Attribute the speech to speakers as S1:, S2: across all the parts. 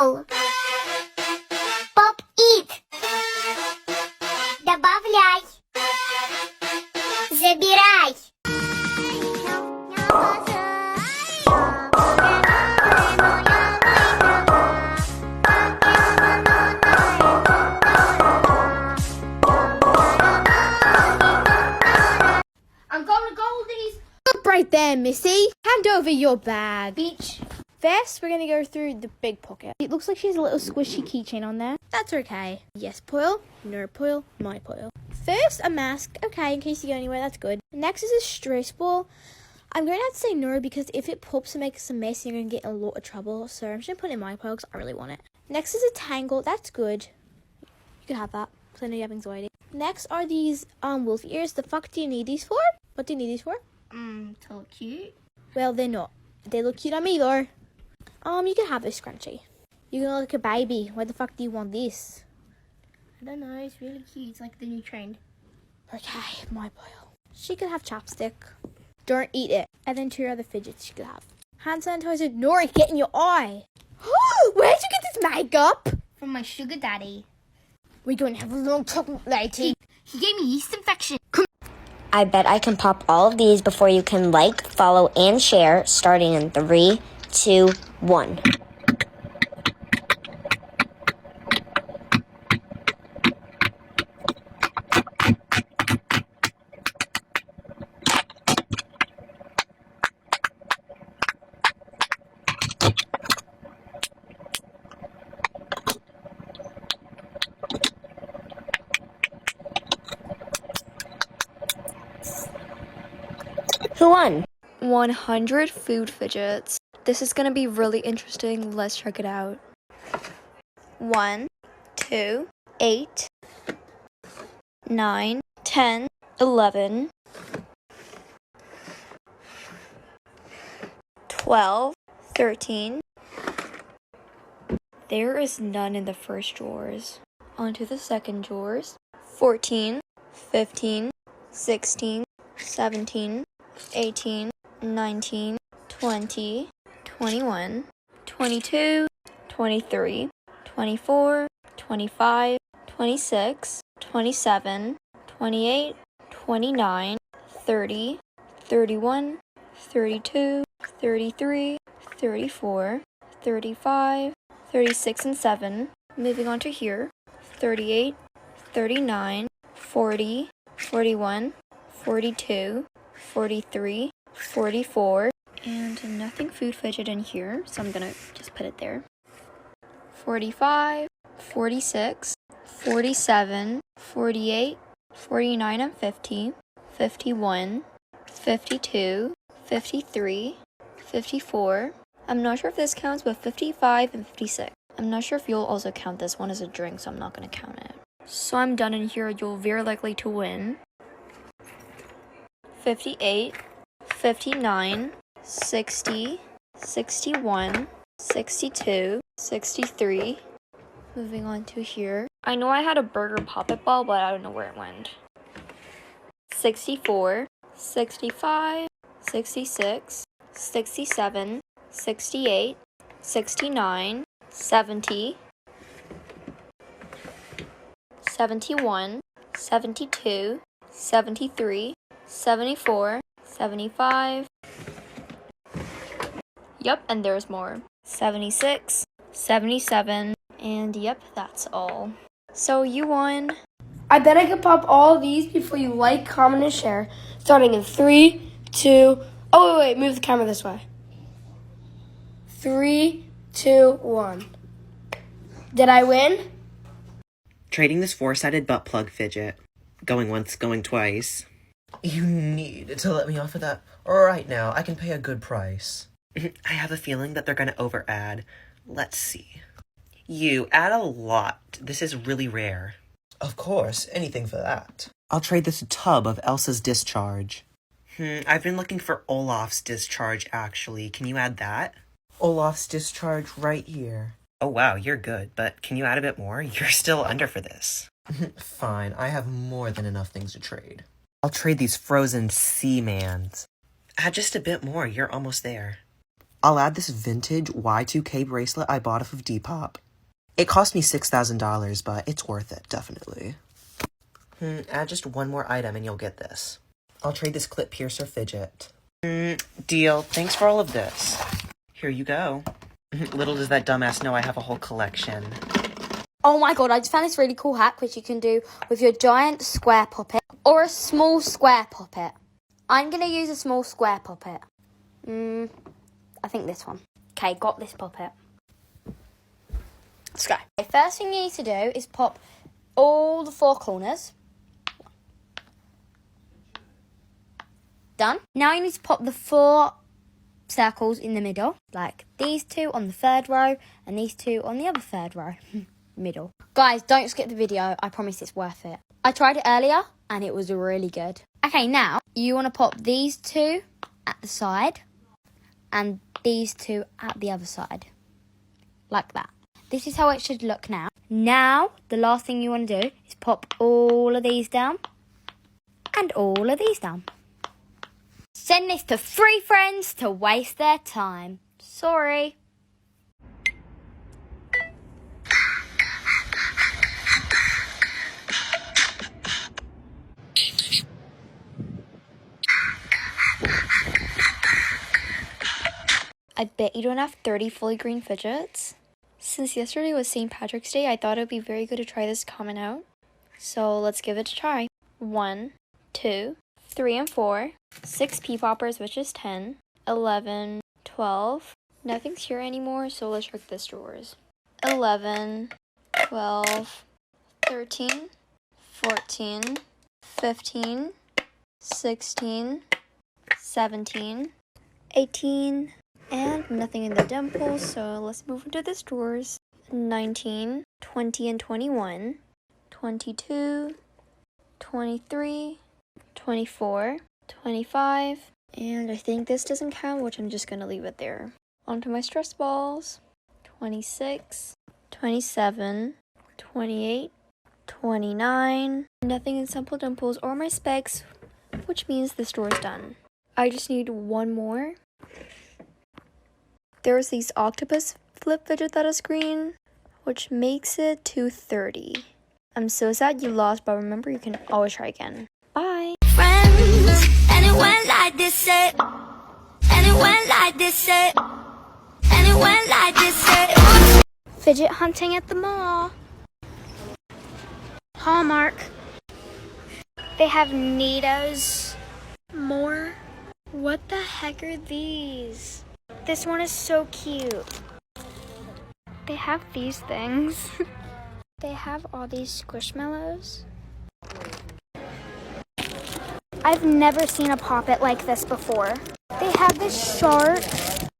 S1: Пол. Поп-ит. Добавляй. Забирай.
S2: I'm going to Goldie's.
S3: Stop right there, Missy. Hand over your bag.
S2: Beach.
S3: First, we're going to go through the big pocket. It looks like she has a little squishy keychain on there. That's okay. Yes, Poil. No, Poil. My Poil. First, a mask. Okay, in case you go anywhere, that's good. Next is a stress ball. I'm going to have to say no because if it pops and makes a mess, you're going to get in a lot of trouble. So I'm just going to put it in my Poil because I really want it. Next is a tangle. That's good. You can have that because I know you have anxiety. Next are these wolf ears. The fuck do you need these for? What do you need these for?
S2: To look cute.
S3: Well, they're not. They look cute on me though. You can have this scrunchie. You can look like a baby. Why the fuck do you want this?
S2: I don't know. It's really cute. It's like the new trend.
S3: Okay, my Poil. She could have chapstick. Don't eat it. And then 2 other fidgets she could have. Hand sanitizer. Nori, get in your eye. Where'd you get this makeup?
S2: From my sugar daddy.
S3: We're going to have a long talk later.
S2: He gave me yeast infection.
S1: I bet I can pop all of these before you can like, follow, and share, starting in 3, 2, 1. Who won?
S4: 100 food fidgets. This is gonna be really interesting. Let's check it out. 1, 2, 8, 9, 10, 11, 12, 13. There is none in the first drawers. Onto the second drawers. 14, 15, 16, 17, 18, 19, 20, 21, 22, 23, 24, 25, 26, 27, 28, 29, 30, 31, 32, 33, 34, 35, 36 and 7. Moving on to here. 38, 39, 40, 41, 42, 43, 44, and nothing food fidget in here, so I'm gonna just put it there. 45, 46, 47, 48, 49 and 50, 51, 52, 53, 54. I'm not sure if this counts, but 55 and 56. I'm not sure if you'll also count this one as a drink, so I'm not gonna count it. So I'm done in here. You're very likely to win. 58, 59, 60, 61, 62, 63. Moving on to here. I know I had a burger poppet ball, but I don't know where it went. 64, 65, 66, 67, 68, 69, 70, 71, 72, 73, 74, 75. Yep, and there's more. 76, 77, and yep, that's all. So you won.
S5: I bet I could pop all these before you like, comment, and share. Starting in 3, 2... Oh, wait, move the camera this way. 3, 2, 1. Did I win?
S6: Trading this 4-sided butt plug fidget. Going once, going twice.
S7: You need to let me off of that right now. I can pay a good price.
S6: I have a feeling that they're going to over-add. Let's see. You add a lot. This is really rare.
S7: Of course, anything for that.
S6: I'll trade this tub of Elsa's discharge. I've been looking for Olaf's discharge, actually. Can you add that?
S7: Olaf's discharge right here.
S6: Oh, wow, you're good. But can you add a bit more? You're still under for this.
S7: Fine, I have more than enough things to trade.
S6: I'll trade these frozen Seamans. Add just a bit more. You're almost there. I'll add this vintage Y2K bracelet I bought off of Depop. It cost me $6,000, but it's worth it, definitely. Add just one more item and you'll get this. I'll trade this clip piercer Fidget. Deal. Thanks for all of this. Here you go. Little does that dumbass know I have a whole collection.
S3: Oh my god, I just found this really cool hack which you can do with your giant square puppet or a small square puppet. I'm going to use a small square puppet. I think this one. Okay, got this puppet. Let's go. Okay, first thing you need to do is pop all the four corners. Done. Now you need to pop the four circles in the middle, like these two on the third row and these two on the other third row. Middle. Guys, don't skip the video. I promise it's worth it. I tried it earlier and it was really good. Okay, now you want to pop these two at the side and these two at the other side. Like that. This is how it should look now. Now, the last thing you want to do is pop all of these down and all of these down. Send this to 3 friends to waste their time. Sorry.
S4: I bet you don't have 30 fully green fidgets. Since yesterday was St. Patrick's Day, I thought it would be very good to try this common out. So let's give it a try. 1, 2, 3 and 4, 6 pea poppers, which is 10, 11, 12. Nothing's here anymore, so let's check this drawers. 11, 12, 13, 14, 15, 16, 17, 18, and nothing in the dimples, so let's move into this drawers. 19, 20 and 21, 22, 23, 24, 25, and I think this doesn't count, which I'm just gonna leave it there. Onto my stress balls. 26, 27, 28, 29, nothing in simple dimples or my specs, which means this drawer is done. I just need one more. There's these octopus flip fidget that is green, which makes it to 30. I'm so sad you lost, but remember you can always try again. Bye!
S8: Friends, and it went like this, and it went like this, and it went like this.
S3: Fidget hunting at the mall. Hallmark. They have Neatos. More. What the heck are these? This one is so cute. They have these things. They have all these squishmallows. I've never seen a poppet like this before. They have this shark.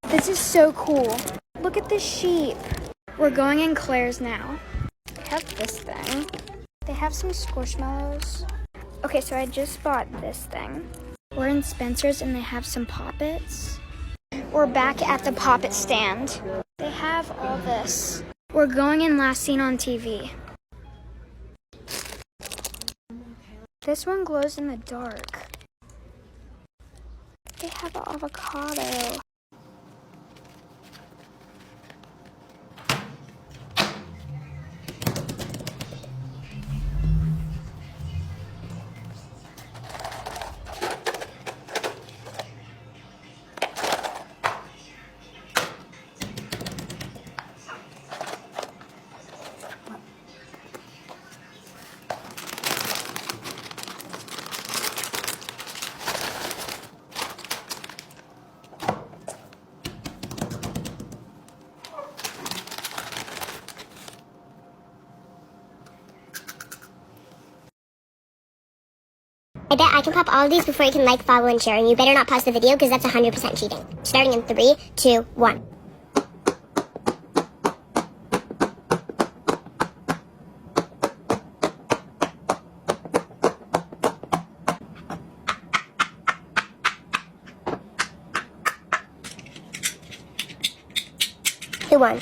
S3: This is so cool. Look at this sheep. We're going in Claire's now. They have this thing. They have some squishmallows. Okay, so I just bought this thing. We're in Spencer's and they have some poppets. We're back at the poppet stand. They have all this. We're going in Last Seen on TV. This one glows in the dark. They have an avocado.
S9: I bet I can pop all of these before you can like, follow, and share, and you better not pause the video because that's 100% cheating. Starting in 3, 2, 1. Who won?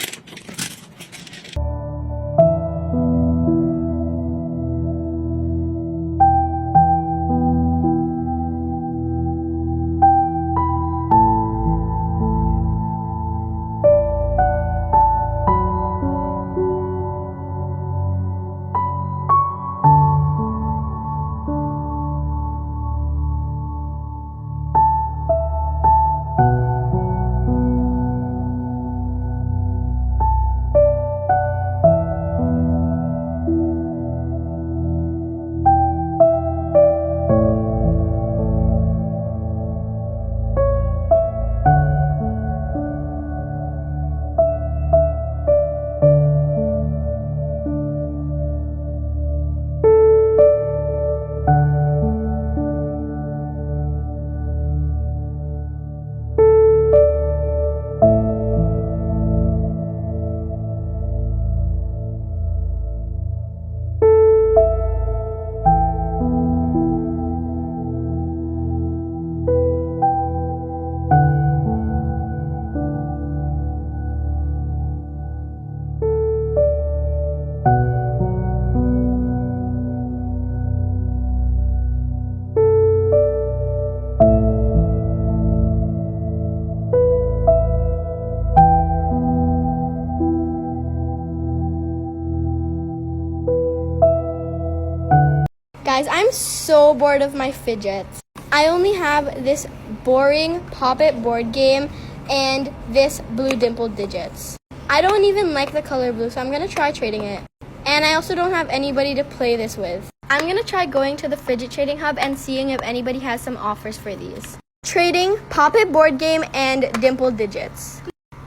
S3: Guys, I'm so bored of my fidgets. I only have this boring Pop It board game and this blue dimple digits. I don't even like the color blue, so I'm gonna try trading it. And I also don't have anybody to play this with. I'm gonna try going to the Fidget Trading Hub and seeing if anybody has some offers for these. Trading Pop It board game and dimple digits.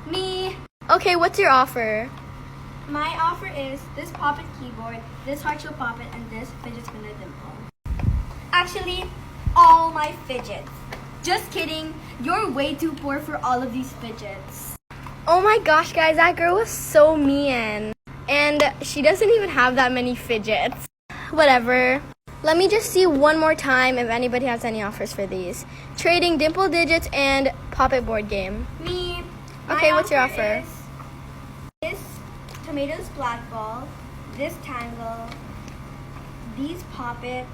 S2: Me.
S3: Okay, what's your offer?
S2: My offer is this Pop It keyboard, this Heart Shell Pop It, and this Fidget Spinner Dimple. Actually, all my fidgets. Just kidding. You're way too poor for all of these fidgets.
S3: Oh my gosh, guys, that girl was so mean. And she doesn't even have that many fidgets. Whatever. Let me just see one more time if anybody has any offers for these. Trading dimple digits and Pop It board game.
S2: Me.
S3: Okay, what's your offer?
S2: Is this tomato splat ball, this tangle, these Pop Its,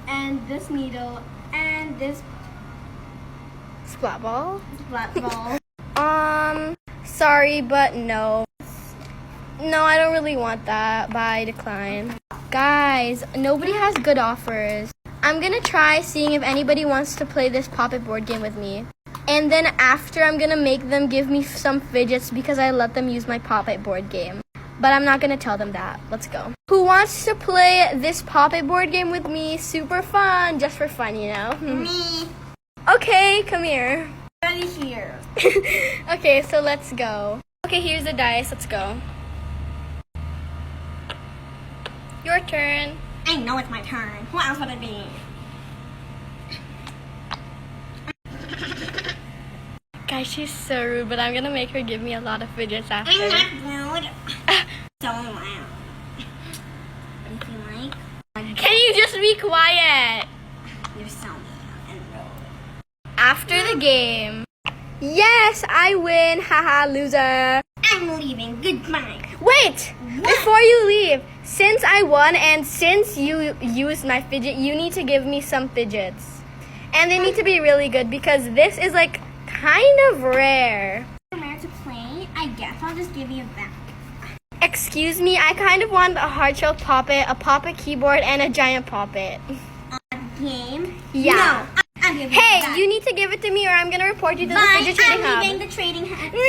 S2: and this needle, and this
S3: Splat ball?
S2: splat ball.
S3: Sorry, but no. No, I don't really want that. Bye, decline. Guys, nobody has good offers. I'm gonna try seeing if anybody wants to play this Pop It board game with me. And then after, I'm gonna make them give me some fidgets because I let them use my Pop It board game. But I'm not gonna tell them that. Let's go. Who wants to play this Pop It board game with me? Super fun, just for fun, you know?
S2: Me.
S3: Okay, come here.
S2: Ready here.
S3: Okay, so let's go. Okay, here's the dice. Let's go. Your turn.
S2: I know it's my turn. What else would it be?
S3: Guys, she's so rude, but I'm gonna make her give me a lot of fidgets after.
S2: I'm not rude. So loud. If you like.
S3: Can you just be quiet?
S2: You're so mean and rude.
S3: After the game. Yes, I win. Haha, loser.
S2: I'm leaving. Goodbye.
S3: Wait! Before you leave, since I won and since you used my fidget, you need to give me some fidgets. And they need to be really good because this is like kind of rare.
S2: Rare to play? I guess I'll just give you that.
S3: Excuse me, I kind of want a hard shell Pop It, a Pop It keyboard, and a giant Pop It.
S2: Game?
S3: Yeah.
S2: No, I'm giving you
S3: Hey,
S2: that.
S3: you need to give it to me or I'm gonna report you to the
S2: Bye.
S3: Fidget Trading
S2: I'm
S3: Hub.
S2: leaving the trading hub.
S3: No!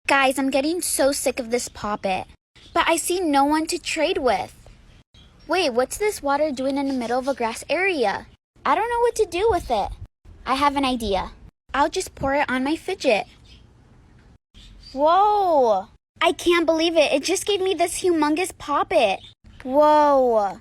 S10: Guys, I'm getting so sick of this Pop It. But I see no one to trade with. Wait, what's this water doing in the middle of a grass area? I don't know what to do with it. I have an idea. I'll just pour it on my fidget. Whoa! I can't believe it. It just gave me this humongous Pop It. Whoa!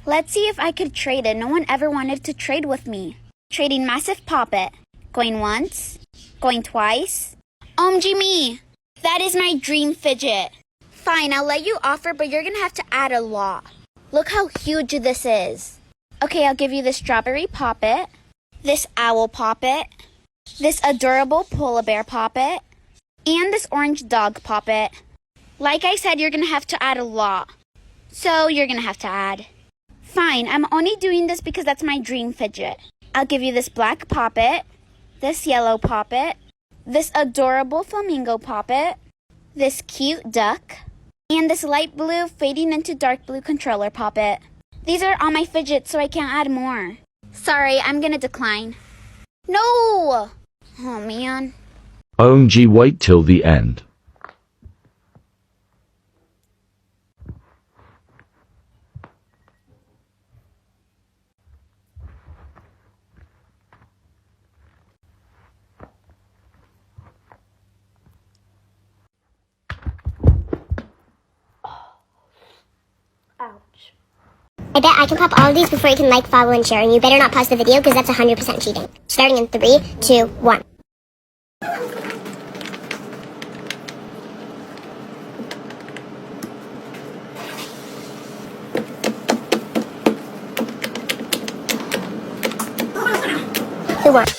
S10: Let's see if I could trade it. No one ever wanted to trade with me. Trading massive Pop It. Going once. Going twice. OMG me! That is my dream fidget. Fine, I'll let you offer, but you're gonna have to add a lot. Look how huge this is. Okay, I'll give you this strawberry Pop It, this owl Pop It, this adorable polar bear Pop It, and this orange dog Pop It. Like I said, you're gonna have to add a lot. So you're gonna have to add. Fine, I'm only doing this because that's my dream fidget. I'll give you this black Pop It, this yellow Pop It, this adorable flamingo Pop It, this cute duck, and this light blue fading into dark blue controller Pop It. These are all my fidgets, so I can't add more. Sorry, I'm gonna decline. No! Oh man.
S11: OMG, wait till the end.
S9: I bet I can pop all of these before you can like, follow, and share, and you better not pause the video because that's 100% cheating. Starting in 3, 2, 1. 2, 1.